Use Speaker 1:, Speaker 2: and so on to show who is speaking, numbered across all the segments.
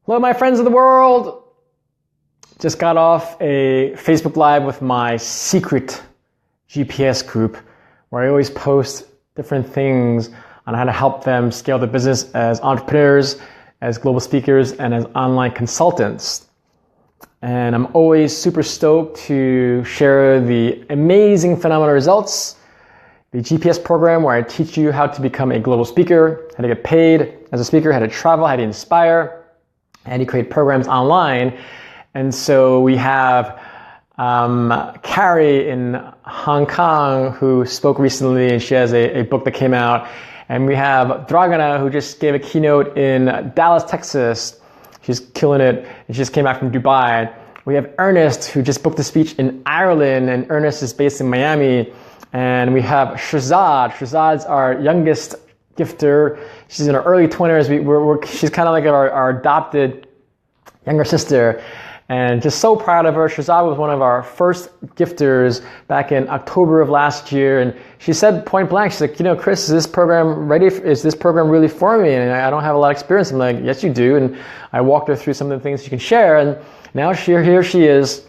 Speaker 1: Hello, my friends of the world. Just got off a Facebook Live with my secret GPS group where I always post different things on how to help them scale their business as entrepreneurs, as global speakers, and as online consultants. And I'm always super stoked to share the amazing phenomenal results, the GPS program where I teach you how to become a global speaker, how to get paid as a speaker, how to travel, how to inspire, and you create programs online. And so we have Carrie in Hong Kong who spoke recently, and she has a book that came out. And we have Dragana who just gave a keynote in Dallas, Texas. She's killing it, and she just came back from Dubai. We have Ernest who just booked a speech in Ireland, and Ernest is based in Miami. And we have Shazad. Shazad's our youngest gifter. She's in her early 20s. She's kind of like our adopted younger sister, and just so proud of her. Shazad was one of our first gifters back in October of last year, and she said point blank, she's like, Chris, is this program ready? Is this program really for me? And I don't have a lot of experience. I'm like, yes, you do. And I walked her through some of the things she can share, and now here she is.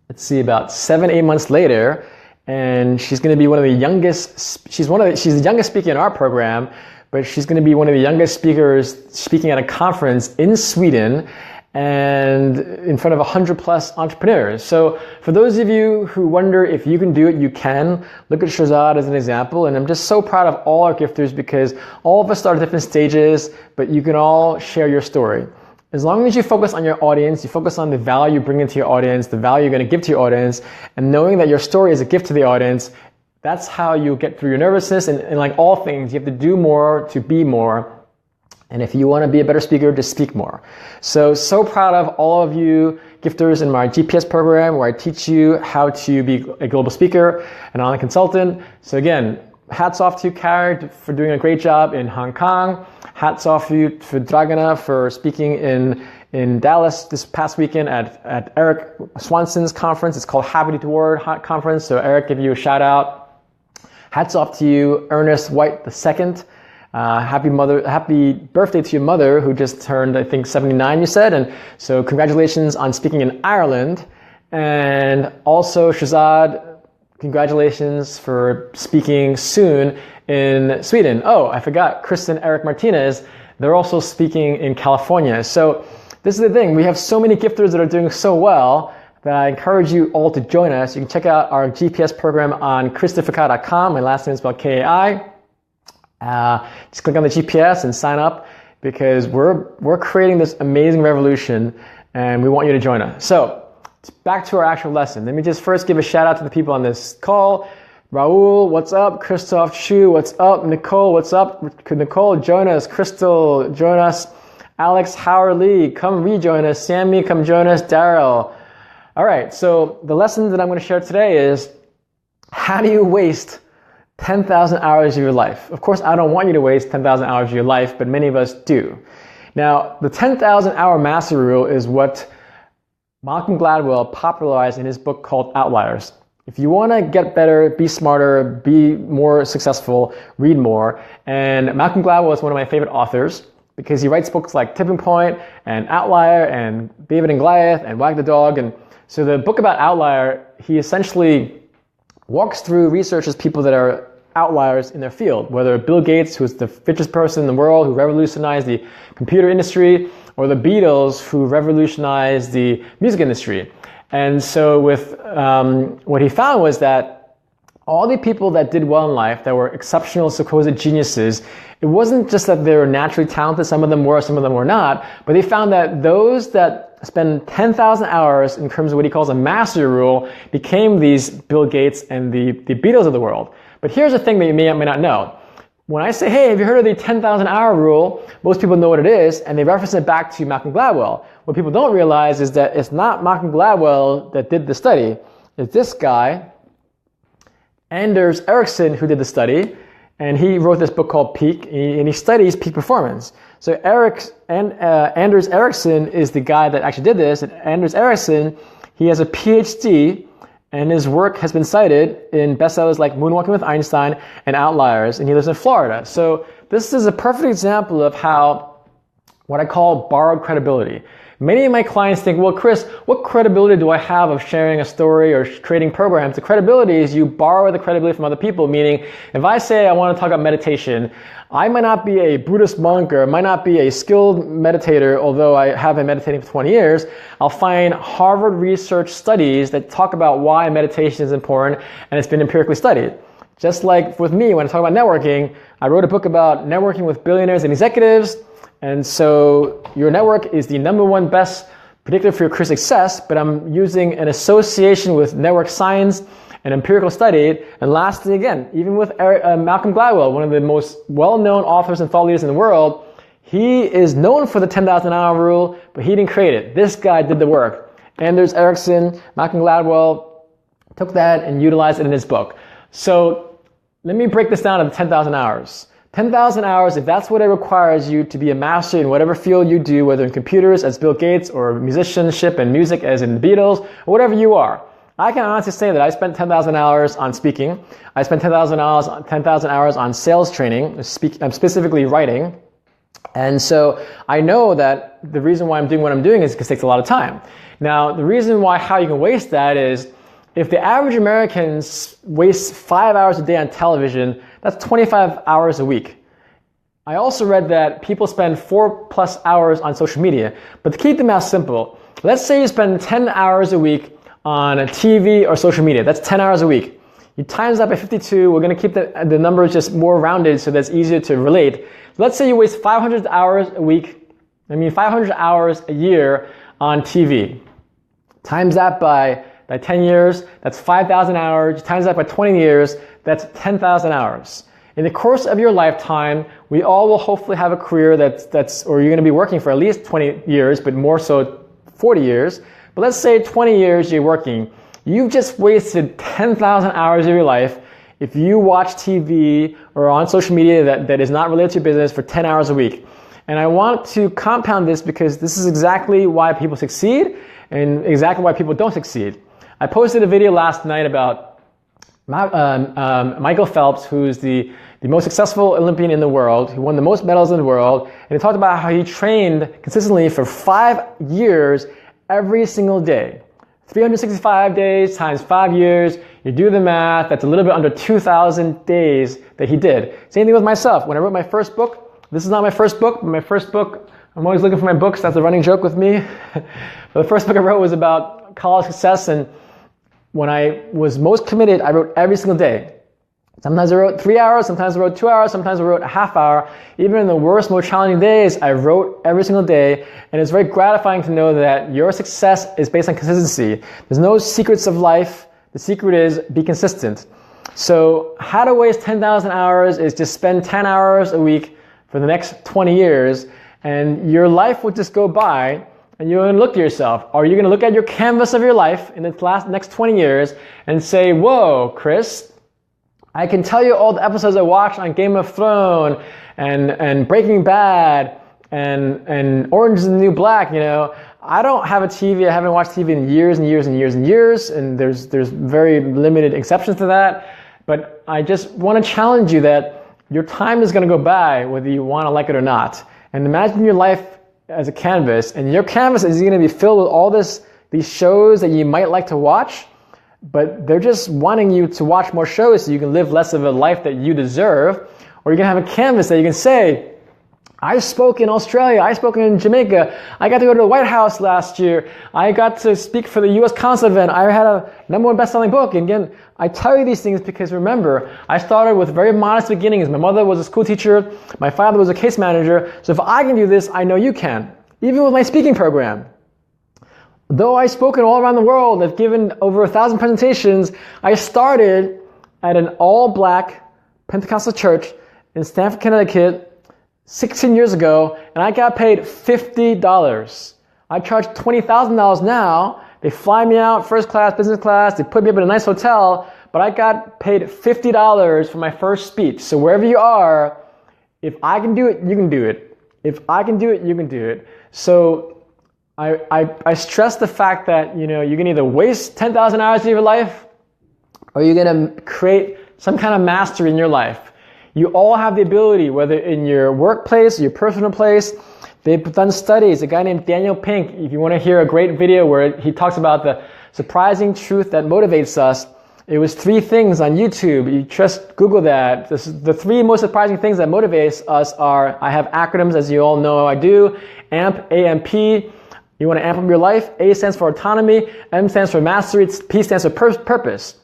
Speaker 1: Let's see, about 7-8 months later. And she's going to be one of the youngest, she's the youngest speaker in our program, but she's going to be one of the youngest speakers speaking at a conference in Sweden and in front of 100 plus entrepreneurs. So for those of you who wonder if you can do it, you can. Look at Shazad as an example. And I'm just so proud of all our gifters because all of us start at different stages, but you can all share your story. As long as you focus on your audience, you focus on the value you bring into your audience, the value you're going to give to your audience, and knowing that your story is a gift to the audience, that's how you get through your nervousness. And like all things, you have to do more to be more. And if you want to be a better speaker, just speak more. So proud of all of you gifters in my GPS program where I teach you how to be a global speaker and online consultant. So again, hats off to you, Carrie, for doing a great job in Hong Kong. Hats off to you for Dragana for speaking in Dallas this past weekend at Eric Swanson's conference. It's called Happy to Word Conference. So Eric, give you a shout out. Hats off to you, Ernest White II. Happy birthday to your mother who just turned, I think, 79, you said. And so congratulations on speaking in Ireland. And also Shazad, congratulations for speaking soon in Sweden. Oh, I forgot, Kristen Eric Martinez, they're also speaking in California. So this is the thing, we have so many gifters that are doing so well that I encourage you all to join us. You can check out our GPS program on christopherkai.com. My last name is spelled Kai. Just click on the GPS and sign up because we're creating this amazing revolution and we want you to join us. So back to our actual lesson. Let me just first give a shout out to the people on this call. Raul, what's up? Christoph Chu, what's up? Nicole, what's up? Nicole, join us. Crystal, join us. Alex Howard Lee, come rejoin us. Sammy, come join us. Daryl. All right, so the lesson that I'm going to share today is how do you waste 10,000 hours of your life? Of course, I don't want you to waste 10,000 hours of your life, but many of us do. Now, the 10,000 hour mastery rule is what Malcolm Gladwell popularized in his book called Outliers. If you want to get better, be smarter, be more successful, read more. And Malcolm Gladwell is one of my favorite authors because he writes books like Tipping Point and Outlier and David and Goliath and Wag the Dog. And so the book about Outlier, he essentially walks through researches people that are outliers in their field, whether Bill Gates, who's the richest person in the world, who revolutionized the computer industry, or the Beatles, who revolutionized the music industry. And so with what he found was that all the people that did well in life, that were exceptional, supposed geniuses, it wasn't just that they were naturally talented, some of them were, some of them were not, but they found that those that spend 10,000 hours in terms of what he calls a mastery rule became these Bill Gates and the Beatles of the world. But here's the thing that you may or may not know. When I say, hey, have you heard of the 10,000 hour rule? Most people know what it is, and they reference it back to Malcolm Gladwell. What people don't realize is that it's not Malcolm Gladwell that did the study. It's this guy, Anders Ericsson, who did the study, and he wrote this book called Peak, and he studies peak performance. So Anders Ericsson is the guy that actually did this, and Anders Ericsson, he has a PhD, and his work has been cited in bestsellers like Moonwalking with Einstein and Outliers, and he lives in Florida. So this is a perfect example of how what I call borrowed credibility. Many of my clients think, well, Chris, what credibility do I have of sharing a story or creating programs? The credibility is you borrow the credibility from other people, meaning if I say I want to talk about meditation, I might not be a Buddhist monk or might not be a skilled meditator, although I have been meditating for 20 years. I'll find Harvard research studies that talk about why meditation is important, and it's been empirically studied. Just like with me, when I talk about networking, I wrote a book about networking with billionaires and executives. And so your network is the number one best predictor for your career success, but I'm using an association with network science and empirical study. And lastly, again, even with Malcolm Gladwell, one of the most well-known authors and thought leaders in the world, he is known for the 10,000 hour rule, but he didn't create it. This guy did the work. Anders Ericsson, Malcolm Gladwell took that and utilized it in his book. So let me break this down to the 10,000 hours. 10,000 hours, if that's what it requires you to be a master in whatever field you do, whether in computers as Bill Gates or musicianship and music as in the Beatles, or whatever you are. I can honestly say that I spent 10,000 hours on speaking. I spent 10,000 hours on sales training, specifically writing. And so I know that the reason why I'm doing what I'm doing is because it takes a lot of time. Now, the reason why how you can waste that is if the average American wastes 5 hours a day on television, that's 25 hours a week. I also read that people spend 4+ hours on social media. But to keep the math simple, let's say you spend 10 hours a week on TV or social media. That's 10 hours a week. You times that by 52. We're going to keep the numbers just more rounded so that's easier to relate. Let's say you waste 500 hours a week, 500 hours a year on TV. Times that by 10 years, that's 5,000 hours. Times that by 20 years, that's 10,000 hours. In the course of your lifetime, we all will hopefully have a career or you're going to be working for at least 20 years, but more so 40 years. But let's say 20 years you're working. You've just wasted 10,000 hours of your life if you watch TV or on social media that is not related to your business for 10 hours a week. And I want to compound this because this is exactly why people succeed and exactly why people don't succeed. I posted a video last night about Michael Phelps, who's the most successful Olympian in the world. He won the most medals in the world. And he talked about how he trained consistently for 5 years every single day. 365 days times 5 years. You do the math. That's a little bit under 2,000 days that he did. Same thing with myself. When I wrote my first book, this is not my first book, but my first book, I'm always looking for my books. That's a running joke with me. But the first book I wrote was about college success, and when I was most committed, I wrote every single day. Sometimes I wrote 3 hours, sometimes I wrote 2 hours, sometimes I wrote a half hour. Even in the worst, most challenging days, I wrote every single day. And it's very gratifying to know that your success is based on consistency. There's no secrets of life. The secret is be consistent. So how to waste 10,000 hours is just spend 10 hours a week for the next 20 years, and your life will just go by. And you're going to look at yourself. Are you going to look at your canvas of your life in the next 20 years and say, whoa, Chris, I can tell you all the episodes I watched on Game of Thrones and Breaking Bad and Orange is the New Black, I don't have a TV. I haven't watched TV in years and years and years and years, and there's very limited exceptions to that. But I just want to challenge you that your time is going to go by whether you want to like it or not. And imagine your life as a canvas, and your canvas is going to be filled with all these shows that you might like to watch, but they're just wanting you to watch more shows so you can live less of a life that you deserve. Or you can have a canvas that you can say, I spoke in Australia, I spoke in Jamaica, I got to go to the White House last year, I got to speak for the US Consul event, I had a #1 best-selling book. And again, I tell you these things because remember, I started with very modest beginnings. My mother was a school teacher, my father was a case manager, so if I can do this, I know you can. Even with my speaking program. Though I've spoken all around the world, I've given over 1,000 presentations, I started at an all-black Pentecostal church in Stamford, Connecticut, 16 years ago, and I got paid $50. I charge $20,000 now. They fly me out, first class, business class, they put me up in a nice hotel, but I got paid $50 for my first speech. So wherever you are, if I can do it, you can do it. If I can do it, you can do it. So I stress the fact that, you can either waste 10,000 hours of your life, or you're going to create some kind of mastery in your life. You all have the ability, whether in your workplace, your personal place. They've done studies. A guy named Daniel Pink, if you want to hear a great video where he talks about the surprising truth that motivates us, it was 3 things on YouTube. You just Google that. The 3 most surprising things that motivates us are, I have acronyms, as you all know I do. AMP, A-M-P. You want to amp up your life. A stands for autonomy. M stands for mastery. P stands for purpose.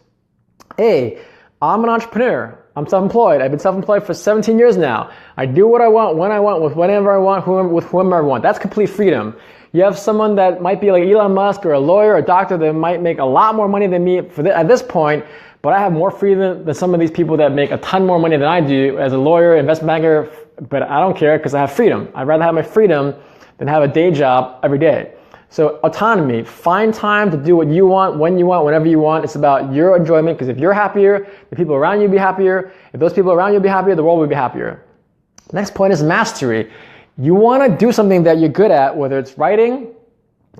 Speaker 1: A, I'm an entrepreneur. I'm self-employed. I've been self-employed for 17 years now. I do what I want, when I want, with whenever I want, with whomever I want. That's complete freedom. You have someone that might be like Elon Musk or a lawyer or a doctor that might make a lot more money than me at this point, but I have more freedom than some of these people that make a ton more money than I do as a lawyer, investment banker, but I don't care because I have freedom. I'd rather have my freedom than have a day job every day. So autonomy, find time to do what you want, when you want, whenever you want. It's about your enjoyment, because if you're happier, the people around you will be happier. If those people around you will be happier, the world will be happier. Next point is mastery. You want to do something that you're good at, whether it's writing,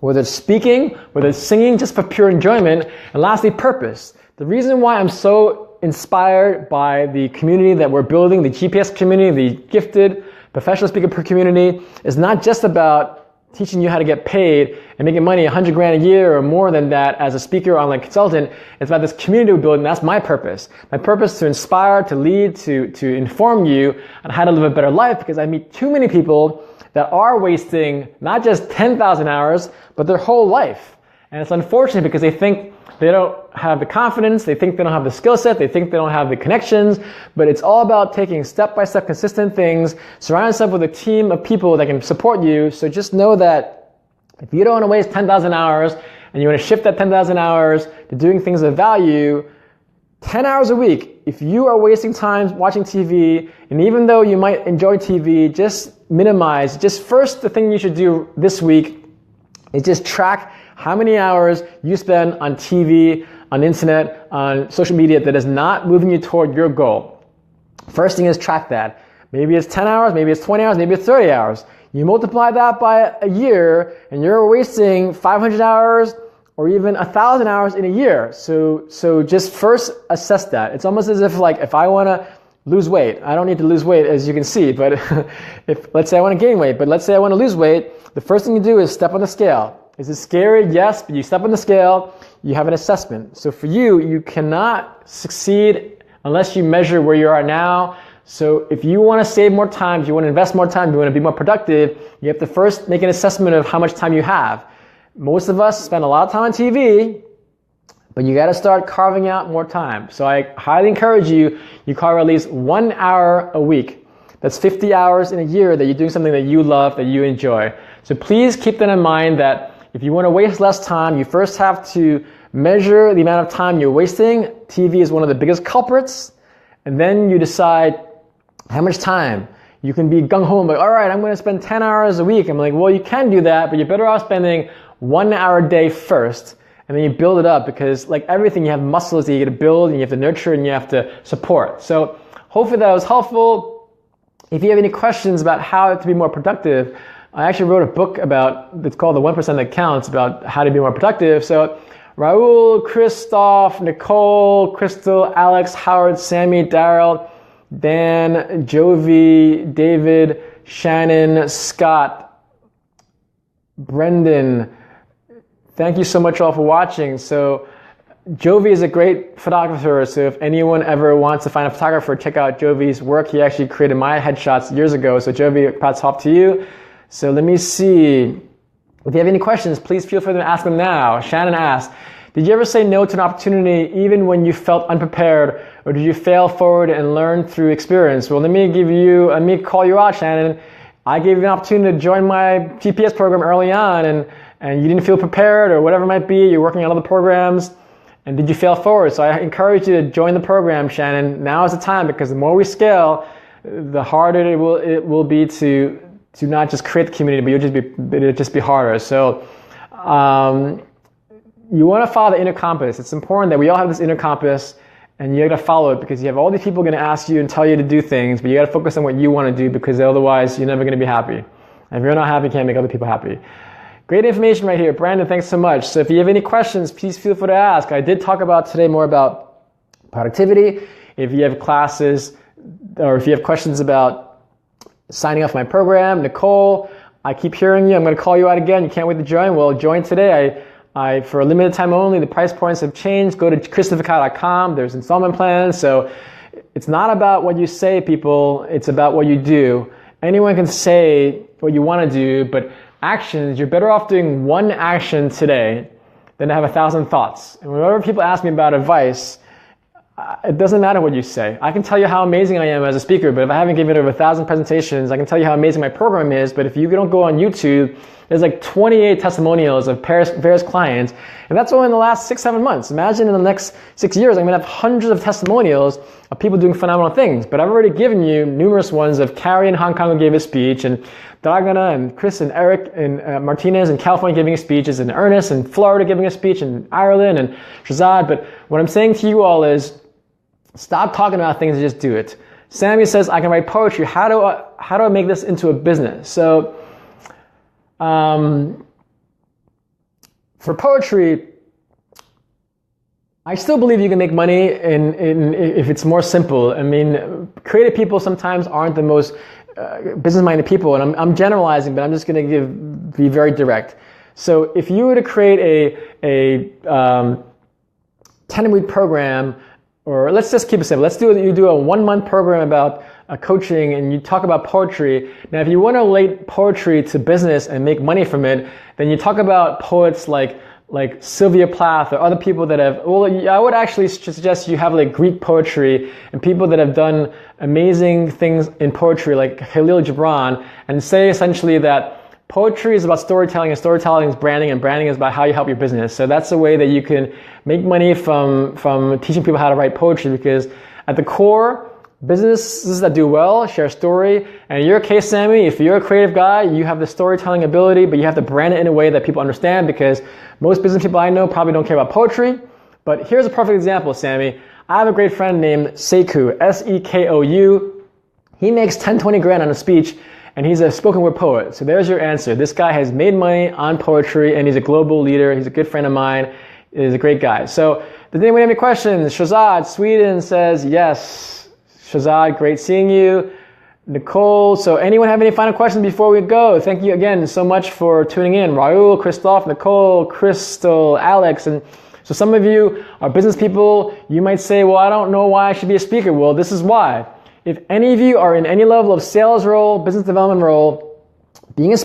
Speaker 1: whether it's speaking, whether it's singing, just for pure enjoyment. And lastly, purpose. The reason why I'm so inspired by the community that we're building, the GPS community, the gifted professional speaker community, is not just about teaching you how to get paid and making money $100,000 a year or more than that as a speaker or online consultant. It's about this community we're building. That's my purpose. My purpose is to inspire, to lead, to inform you on how to live a better life, because I meet too many people that are wasting not just 10,000 hours, but their whole life. And it's unfortunate because they think they don't have the confidence, they think they don't have the skill set, they think they don't have the connections, but it's all about taking step-by-step consistent things, surround yourself with a team of people that can support you. So just know that if you don't want to waste 10,000 hours and you want to shift that 10,000 hours to doing things of value, 10 hours a week, if you are wasting time watching TV, and even though you might enjoy TV, just minimize. Just first, the thing you should do this week is just track how many hours you spend on TV, on internet, on social media that is not moving you toward your goal. First thing is track that. Maybe it's 10 hours, maybe it's 20 hours, maybe it's 30 hours. You multiply that by a year and you're wasting 500 hours or even 1,000 hours in a year. So just first assess that. It's almost as if I want to lose weight, I don't need to lose weight as you can see, but let's say I want to gain weight, but let's say I want to lose weight, the first thing you do is step on the scale. Is it scary? Yes, but you step on the scale, you have an assessment. So for you, you cannot succeed unless you measure where you are now. So if you want to save more time, if you want to invest more time, if you want to be more productive, you have to first make an assessment of how much time you have. Most of us spend a lot of time on TV, but you got to start carving out more time. So I highly encourage you carve at least 1 hour a week. That's 50 hours in a year that you're doing something that you love, that you enjoy. So please keep that in mind, that if you want to waste less time, you first have to measure the amount of time you're wasting. TV is one of the biggest culprits. And then you decide how much time. You can be gung-ho and be like, all right, I'm going to spend 10 hours a week. I'm like, well, you can do that, but you're better off spending 1 hour a day first. And then you build it up, because like everything, you have muscles that you got to build and you have to nurture and you have to support. So hopefully that was helpful. If you have any questions about how to be more productive, I actually wrote a book it's called The 1% That Counts, about how to be more productive. So Raul, Christoph, Nicole, Crystal, Alex, Howard, Sammy, Daryl, Dan, Jovi, David, Shannon, Scott, Brendan, thank you so much all for watching. So Jovi is a great photographer, so if anyone ever wants to find a photographer, check out Jovi's work. He actually created my headshots years ago. So Jovi, props off to you. So let me see. If you have any questions, please feel free to ask them now. Shannon asked, did you ever say no to an opportunity even when you felt unprepared, or did you fail forward and learn through experience? Well, let me call you out, Shannon. I gave you an opportunity to join my GPS program early on, and you didn't feel prepared or whatever it might be. You're working on other programs, and did you fail forward? So I encourage you to join the program, Shannon. Now is the time, because the more we scale, the harder it will be to not just create the community, but it'll just be harder. So you want to follow the inner compass. It's important that we all have this inner compass, and you got to follow it, because you have all these people going to ask you and tell you to do things, but you got to focus on what you want to do, because otherwise you're never going to be happy. And if you're not happy, you can't make other people happy. Great information right here. Brandon, thanks so much. So if you have any questions, please feel free to ask. I did talk about today more about productivity. If you have classes or if you have questions about signing up for my program, Nicole, I keep hearing you. I'm going to call you out again. You can't wait to join. Well, join today. I for a limited time only, the price points have changed. Go to christopherkyle.com. There's installment plans. So it's not about what you say, people. It's about what you do. Anyone can say what you want to do, but actions, you're better off doing one action today than to have 1,000 thoughts. And whenever people ask me about advice, it doesn't matter what you say. I can tell you how amazing I am as a speaker, but if I haven't given over 1,000 presentations, I can tell you how amazing my program is, but if you don't go on YouTube, there's like 28 testimonials of various clients, and that's only in the last 6-7 months. Imagine in the next 6 years, I'm gonna have hundreds of testimonials of people doing phenomenal things, but I've already given you numerous ones of Carrie in Hong Kong who gave a speech, and Dragana and Chris and Eric and Martinez in California giving speeches, and Ernest in Florida giving a speech, in Ireland, and Shazad. But what I'm saying to you all is, stop talking about things and just do it. Sammy says, I can write poetry. How do I make this into a business? So, for poetry, I still believe you can make money if it's more simple. I mean, creative people sometimes aren't the most business-minded people, and I'm generalizing, but I'm just going to be very direct. So if you were to create a 10-week program, or let's just keep it simple. You do a 1-month program about coaching, and you talk about poetry. Now, if you want to relate poetry to business and make money from it, then you talk about poets like Sylvia Plath or other people that have, well, I would actually suggest you have like Greek poetry and people that have done amazing things in poetry like Khalil Gibran, and say essentially that poetry is about storytelling, and storytelling is branding, and branding is about how you help your business. So that's a way that you can make money from teaching people how to write poetry, because at the core, businesses that do well share story. And in your case, Sammy, if you're a creative guy, you have the storytelling ability, but you have to brand it in a way that people understand, because most business people I know probably don't care about poetry. But here's a perfect example, Sammy. I have a great friend named Sekou, S-E-K-O-U. He makes 10, 20 grand on a speech, and he's a spoken word poet. So there's your answer. This guy has made money on poetry, and he's a global leader. He's a good friend of mine. He's a great guy. So does anyone have any questions? Shazad, Sweden says yes. Shazad, great seeing you. Nicole, so anyone have any final questions before we go? Thank you again so much for tuning in. Raul, Christoph, Nicole, Crystal, Alex, and so some of you are business people. You might say, well, I don't know why I should be a speaker. Well, this is why. If any of you are in any level of sales role, business development role, being a